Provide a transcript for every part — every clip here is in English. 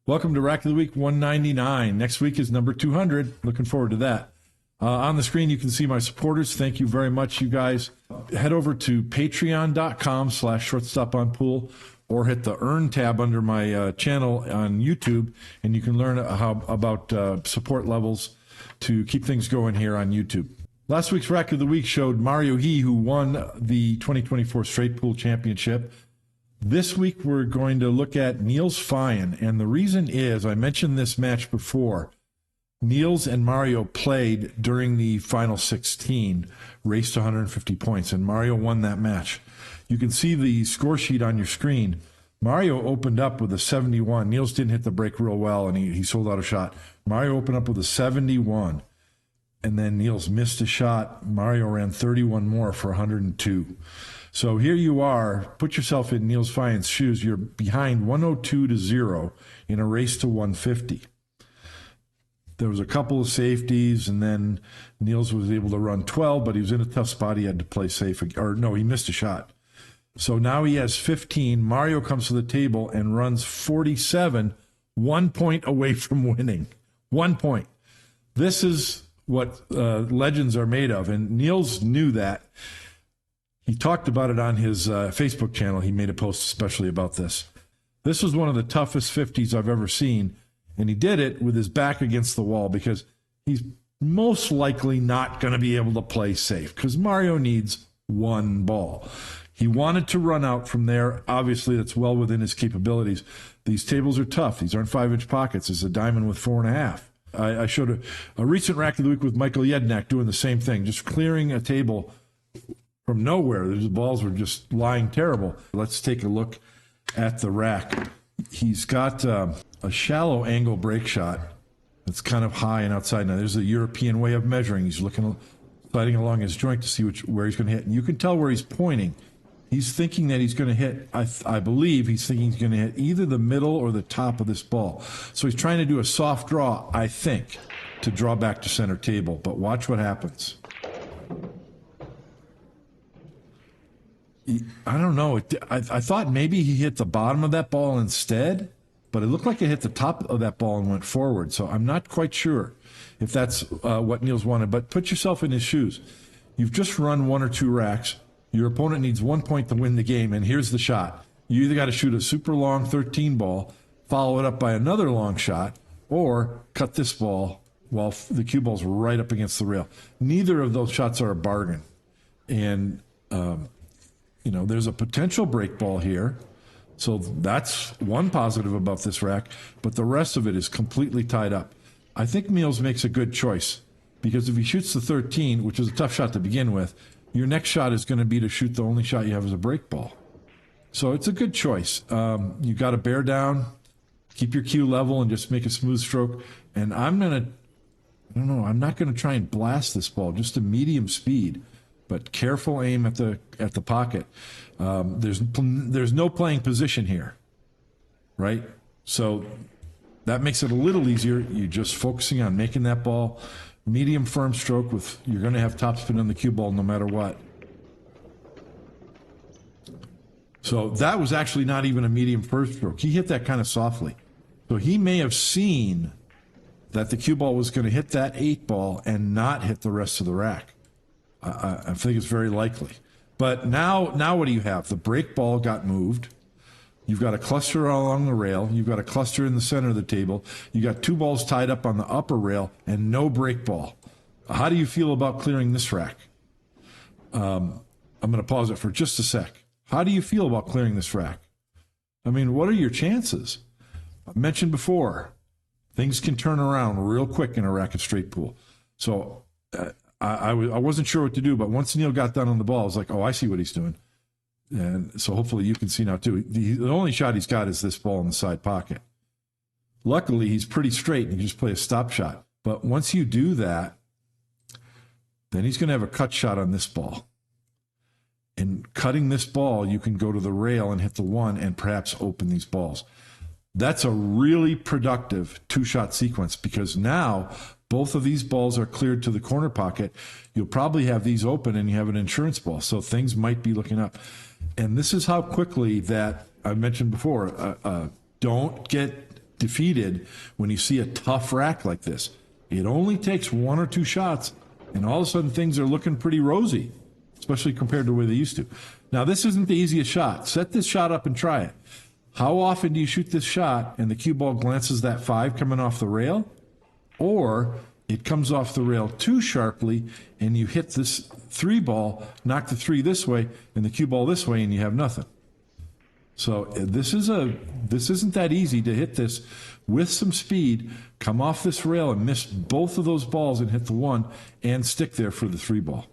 Welcome to Rack of the Week 199. Next week is number 200. Looking forward to that. On the screen, you can see my supporters. Thank you very much, you guys. Head over to patreon.com/shortstoponpool or hit the Earn tab under my channel on YouTube, and you can learn about support levels to keep things going here on YouTube. Last week's Rack of the Week showed Mario He, who won the 2024 Straight Pool Championship. This week, we're going to look at Niels Feijen, and the reason is, I mentioned this match before, Niels and Mario played during the final 16, raced to 150 points, and Mario won that match. You can see the score sheet on your screen. Mario opened up with a 71. Niels didn't hit the break real well, and he sold out a shot. Mario opened up with a 71, and then Niels missed a shot. Mario ran 31 more for 102. So here you are. Put yourself in Niels Feijen's shoes. You're behind 102-0 in a race to 150. There was a couple of safeties, and then Niels was able to run 12, but he was in a tough spot. He had to play safe. Or no, he missed a shot. So now he has 15. Mario comes to the table and runs 47, 1 point away from winning. 1 point. This is what legends are made of, and Niels knew that. He talked about it on his Facebook channel. He made a post especially about this. This was one of the toughest 50s I've ever seen, and he did it with his back against the wall because he's most likely not going to be able to play safe because Mario needs one ball. He wanted to run out from there. Obviously, that's well within his capabilities. These tables are tough. These aren't 5-inch pockets. It's a diamond with 4.5. I showed a recent Rack of the Week with Michael Yednak doing the same thing, just clearing a table from nowhere. The balls were just lying terrible. Let's take a look at the rack. He's got a shallow angle break shot that's kind of high and outside. Now, there's a European way of measuring. He's sliding along his joint to see where he's going to hit. And you can tell where he's pointing. He's thinking that he's going to hit, I believe he's thinking he's going to hit either the middle or the top of this ball. So he's trying to do a soft draw, I think, to draw back to center table. But watch what happens. I don't know. I thought maybe he hit the bottom of that ball instead, but it looked like it hit the top of that ball and went forward. So I'm not quite sure if that's what Niels wanted. But put yourself in his shoes. You've just run 1 or 2 racks. Your opponent needs 1 point to win the game, and here's the shot. You either got to shoot a super long 13 ball, follow it up by another long shot, or cut this ball while the cue ball's right up against the rail. Neither of those shots are a bargain. And there's a potential break ball here. So that's one positive about this rack, but the rest of it is completely tied up. I think Niels makes a good choice because if he shoots the 13, which is a tough shot to begin with, your next shot is going to be to shoot the only shot you have as a break ball. So it's a good choice. You got to bear down, keep your cue level, and just make a smooth stroke. And I'm not going to try and blast this ball, just a medium speed. But careful aim at the pocket. There's no playing position here, right? So that makes it a little easier. You're just focusing on making that ball medium firm stroke you're going to have topspin on the cue ball no matter what. So that was actually not even a medium first stroke. He hit that kind of softly. So he may have seen that the cue ball was going to hit that 8 ball and not hit the rest of the rack. I think it's very likely. But now what do you have? The break ball got moved. You've got a cluster along the rail. You've got a cluster in the center of the table. You got 2 balls tied up on the upper rail and no break ball. How do you feel about clearing this rack? I'm going to pause it for just a sec. How do you feel about clearing this rack? I mean, what are your chances? I mentioned before, things can turn around real quick in a racket straight pool. So I wasn't sure what to do, but once Neil got down on the ball, I was like, oh, I see what he's doing. And so hopefully you can see now too. The only shot he's got is this ball in the side pocket. Luckily, he's pretty straight and you just play a stop shot. But once you do that, then he's going to have a cut shot on this ball. And cutting this ball, you can go to the rail and hit the 1 and perhaps open these balls. That's a really productive 2-shot sequence because now both of these balls are cleared to the corner pocket. You'll probably have these open and you have an insurance ball. So things might be looking up. And this is how quickly that I mentioned before, don't get defeated when you see a tough rack like this. It only takes 1 or 2 shots, and all of a sudden things are looking pretty rosy, especially compared to the way they used to. Now, this isn't the easiest shot. Set this shot up and try it. How often do you shoot this shot and the cue ball glances that 5 coming off the rail? Or it comes off the rail too sharply and you hit this 3 ball, knock the 3 this way and the cue ball this way, and you have nothing. So this isn't that easy to hit this with some speed, come off this rail and miss both of those balls and hit the 1 and stick there for the 3 ball.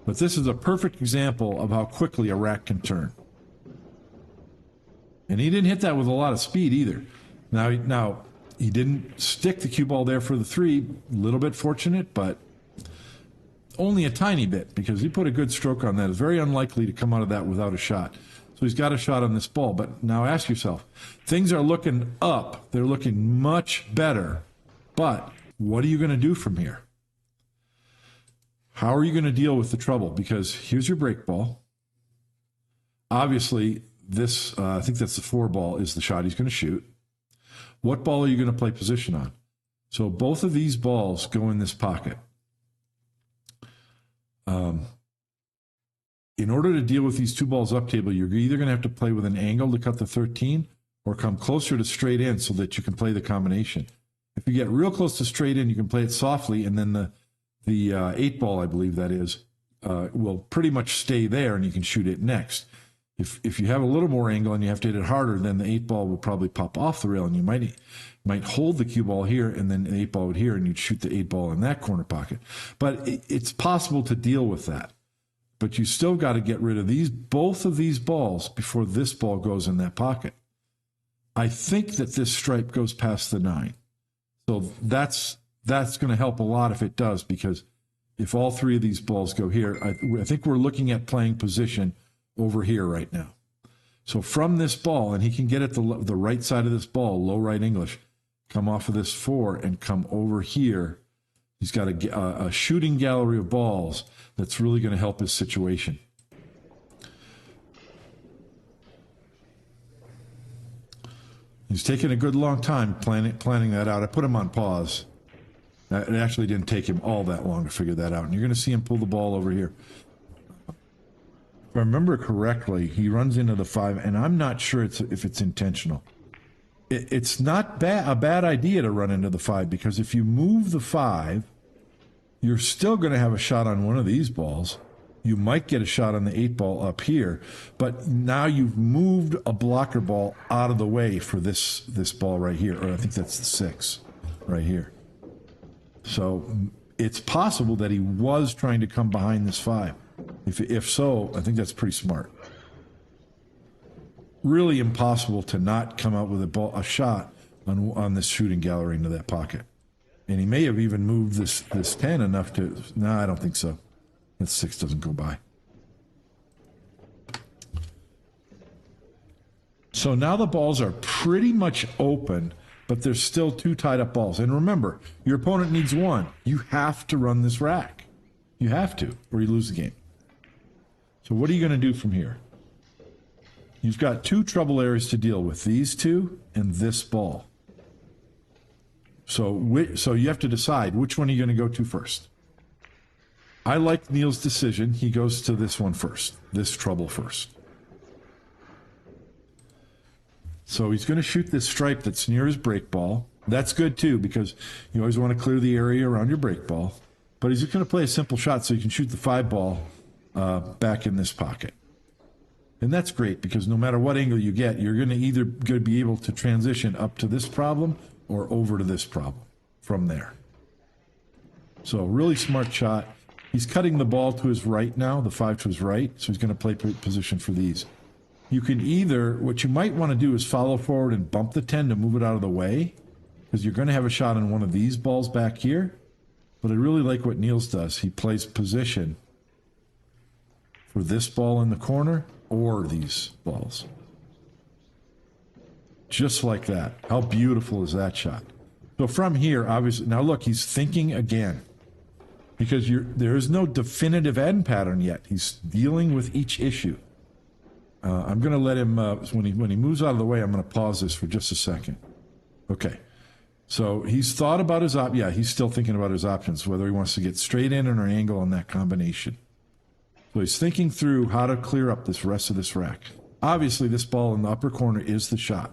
But this is a perfect example of how quickly a rack can turn. And he didn't hit that with a lot of speed either. Now he didn't stick the cue ball there for the 3. A little bit fortunate, but only a tiny bit, because he put a good stroke on that. It's very unlikely to come out of that without a shot. So he's got a shot on this ball. But now ask yourself, things are looking up. They're looking much better. But what are you going to do from here? How are you going to deal with the trouble? Because here's your break ball. Obviously, this, I think that's the 4 ball, is the shot he's going to shoot. What ball are you going to play position on? So both of these balls go in this pocket. In order to deal with these 2 balls up table, you're either going to have to play with an angle to cut the 13 or come closer to straight in so that you can play the combination. If you get real close to straight in, you can play it softly, and then the 8 ball, I believe that is, will pretty much stay there and you can shoot it next. If you have a little more angle and you have to hit it harder, then the 8 ball will probably pop off the rail and you might hold the cue ball here and then the 8 ball would here and you'd shoot the 8 ball in that corner pocket. But it's possible to deal with that. But you still got to get rid of both of these balls before this ball goes in that pocket. I think that this stripe goes past the 9. So that's going to help a lot if it does, because if all 3 of these balls go here, I think we're looking at playing position over here right now. So from this ball, and he can get at the right side of this ball, low right English, come off of this 4 and come over here. He's got a shooting gallery of balls that's really going to help his situation. He's taking a good long time planning that out. I put him on pause. It actually didn't take him all that long to figure that out. And you're going to see him pull the ball over here. If I remember correctly, he runs into the 5, and I'm not sure if it's intentional. It's not a bad idea to run into the 5, because if you move the 5, you're still going to have a shot on one of these balls. You might get a shot on the 8 ball up here, but now you've moved a blocker ball out of the way for this ball right here, or I think that's the 6 right here. So it's possible that he was trying to come behind this 5. If so, I think that's pretty smart. Really impossible to not come out with a shot on this shooting gallery into that pocket. And he may have even moved this 10 enough to... No, I don't think so. That 6 doesn't go by. So now the balls are pretty much open, but there's still 2 tied up balls. And remember, your opponent needs 1. You have to run this rack. You have to, or you lose the game. So what are you going to do from here? You've got 2 trouble areas to deal with, these 2 and this ball. So you have to decide which one are you going to go to first. I like Niels' decision. He goes to this one first, this trouble first. So he's going to shoot this stripe that's near his break ball. That's good too, because you always want to clear the area around your break ball. But he's just going to play a simple shot so you can shoot the 5 ball back in this pocket. And that's great, because no matter what angle you get, you're going to be able to transition up to this problem or over to this problem from there. So really smart shot. He's cutting the ball to his right now, the 5 to his right, so he's going to play position for these. You can either, what you might want to do is follow forward and bump the 10 to move it out of the way, because you're going to have a shot on one of these balls back here. But I really like what Niels does. He plays position for this ball in the corner or these balls. Just like that. How beautiful is that shot? So from here, obviously, now look, he's thinking again, because there is no definitive end pattern yet. He's dealing with each issue. I'm going to let him, when he moves out of the way, I'm going to pause this for just a second. Okay. So he's thought about his he's still thinking about his options, whether he wants to get straight in or an angle on that combination. So he's thinking through how to clear up this rest of this rack. Obviously, this ball in the upper corner is the shot.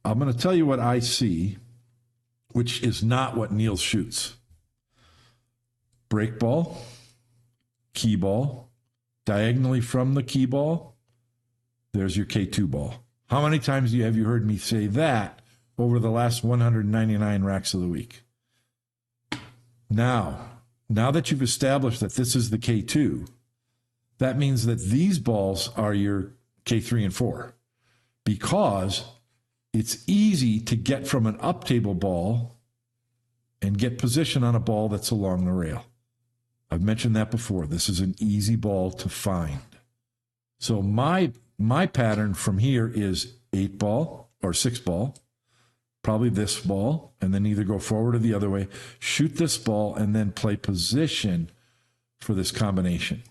I'm going to tell you what I see, which is not what Niels shoots. Break ball, key ball, diagonally from the key ball, there's your K2 ball. How many times have you heard me say that over the last 199 racks of the week? Now that you've established that this is the K2, that means that these balls are your K3 and 4, because it's easy to get from an up table ball and get position on a ball that's along the rail. I've mentioned that before. This is an easy ball to find. So my pattern from here is 8 ball or 6 ball, probably this ball, and then either go forward or the other way, shoot this ball, and then play position for this combination.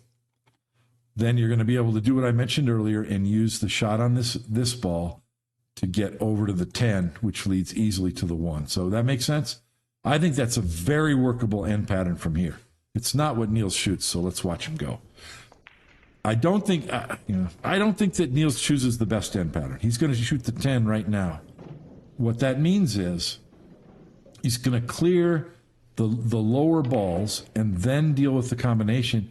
Then you're going to be able to do what I mentioned earlier and use the shot on this ball to get over to the 10, which leads easily to the 1. So that makes sense? I think that's a very workable end pattern from here. It's not what Niels shoots, so let's watch him go. I don't think that Niels chooses the best end pattern. He's going to shoot the 10 right now. What that means is he's going to clear the lower balls and then deal with the combination,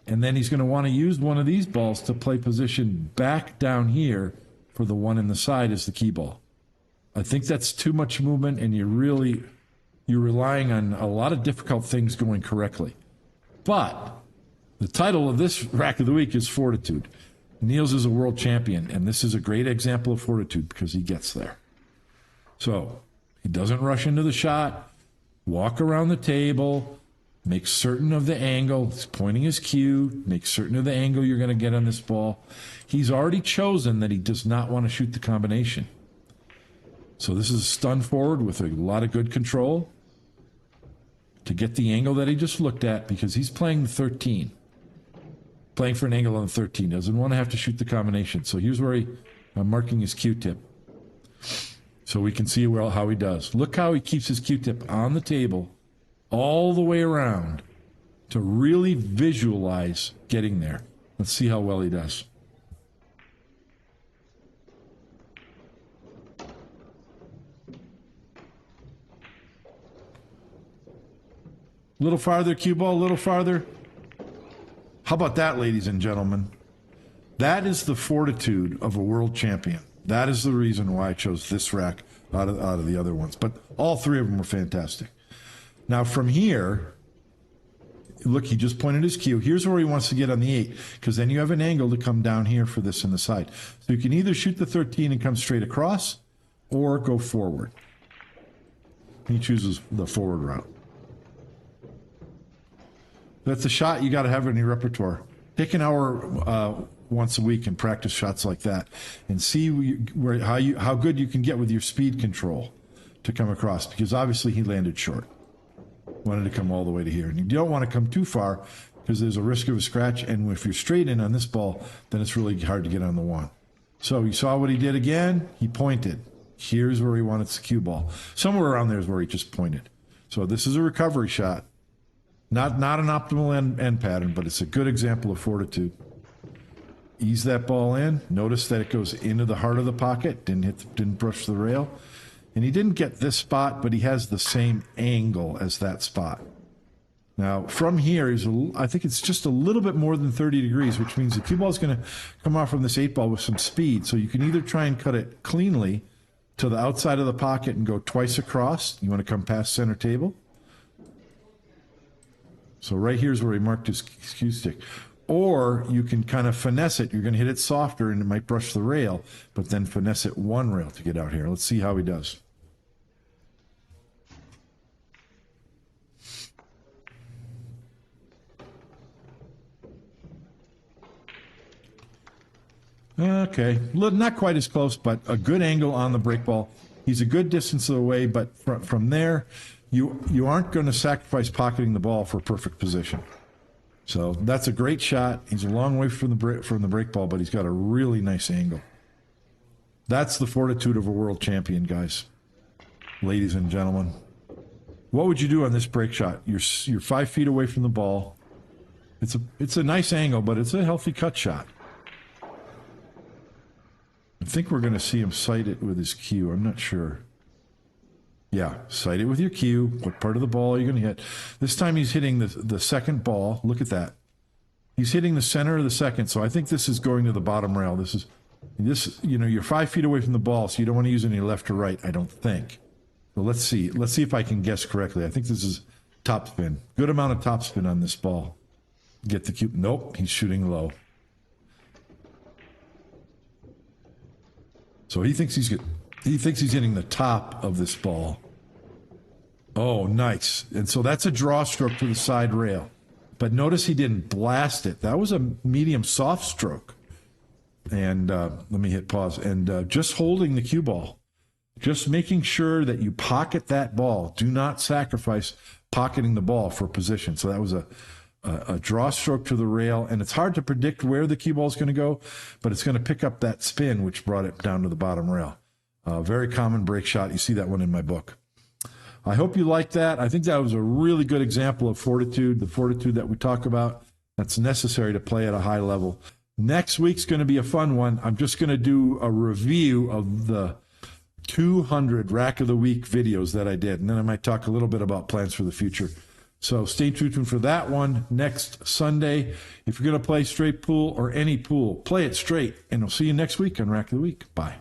and then he's going to want to use one of these balls to play position back down here for the one in the side as the key ball. I think that's too much movement, and you're relying on a lot of difficult things going correctly. But the title of this rack of the week is Fortitude. Niels is a world champion, and this is a great example of fortitude because he gets there. So he doesn't rush into the shot, walk around the table, make certain of the angle. He's pointing his cue, make certain of the angle you're going to get on this ball. He's already chosen that he does not want to shoot the combination. So this is a stun forward with a lot of good control to get the angle that he just looked at, because he's playing the 13. Playing for an angle on the 13. Doesn't want to have to shoot the combination. So here's where I'm marking his Q-tip, so we can see how he does. Look how he keeps his Q-tip on the table all the way around to really visualize getting there. Let's see how well he does. A little farther, cue ball, a little farther. How about that, ladies and gentlemen? That is the fortitude of a world champion. That is the reason why I chose this rack out of the other ones. But all three of them were fantastic. Now from here, look, he just pointed his cue. Here's where he wants to get on the 8, because then you have an angle to come down here for this in the side. So you can either shoot the 13 and come straight across, or go forward. He chooses the forward route. That's a shot you got to have in your repertoire. Take an hour once a week and practice shots like that, and see how good you can get with your speed control to come across, because obviously he landed short. Wanted to come all the way to here, and you don't want to come too far because there's a risk of a scratch, and if you're straight in on this ball, then it's really hard to get on the 1. So you saw what he did again. He pointed. Here's where he wanted the cue ball. Somewhere around there is where he just pointed. So this is a recovery shot. Not an optimal end pattern, but it's a good example of fortitude. Ease that ball in. Notice that it goes into the heart of the pocket. Didn't brush the rail. And he didn't get this spot, but he has the same angle as that spot. Now, from here, I think it's just a little bit more than 30 degrees, which means the cue ball is going to come off from this 8 ball with some speed. So you can either try and cut it cleanly to the outside of the pocket and go twice across. You want to come past center table. So right here's where he marked his cue stick. Or you can kind of finesse it. You're going to hit it softer and it might brush the rail, but then finesse it one rail to get out here. Let's see how he does. Okay, not quite as close, but a good angle on the break ball. He's a good distance away, but from there, you aren't going to sacrifice pocketing the ball for perfect position. So that's a great shot. He's a long way from the break ball, but he's got a really nice angle. That's the fortitude of a world champion, guys. ladies and gentlemen. What would you do on this break shot? You're 5 feet away from the ball. It's a nice angle, but it's a healthy cut shot. I think we're going to see him sight it with his cue. I'm not sure. Yeah, sight it with your cue. What part of the ball are you going to hit? This time he's hitting the second ball. Look at that. He's hitting the center of the second, so I think this is going to the bottom rail. This, you're 5 feet away from the ball, so you don't want to use any left or right, I don't think. So let's see. Let's see if I can guess correctly. I think this is topspin. Good amount of topspin on this ball. Get the cue. Nope, he's shooting low. So he thinks he's hitting the top of this ball. Oh, nice. And so that's a draw stroke to the side rail. But notice he didn't blast it. That was a medium soft stroke. And let me hit pause. And just holding the cue ball. Just making sure that you pocket that ball. Do not sacrifice pocketing the ball for position. So that was a draw stroke to the rail. And it's hard to predict where the cue ball is going to go, but it's going to pick up that spin, which brought it down to the bottom rail. Very common break shot. You see that one in my book. I hope you liked that. I think that was a really good example of fortitude, the fortitude that we talk about that's necessary to play at a high level. Next week's going to be a fun one. I'm just going to do a review of the 200 Rack of the Week videos that I did, and then I might talk a little bit about plans for the future. So stay tuned for that one next Sunday. If you're going to play straight pool or any pool, play it straight, and we'll see you next week on Rack of the Week. Bye.